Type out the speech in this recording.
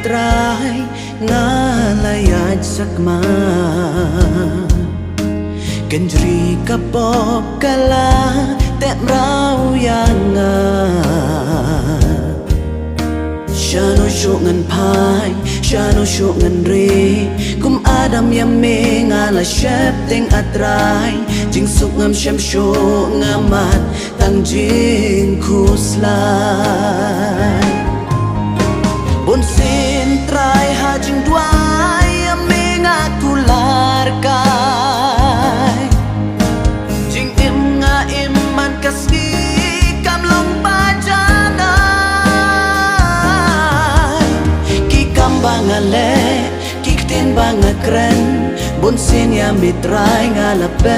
mitrai ngalayat sakma Kendri kapop kala Tep rau yang Shano syuk ngan pai Shano syuk ngan ri Kum adam yang me ngala syep ting atrai Jing suk ngam syem syuk ngamat Tang jing kuslai Bun sin trai hajing duai Yang me ngaku larkai Jing im nga iman kasgi Kam long pajanai Ki kam bangale Ki ktin bangakren Bun sin yang mitrai ngalapen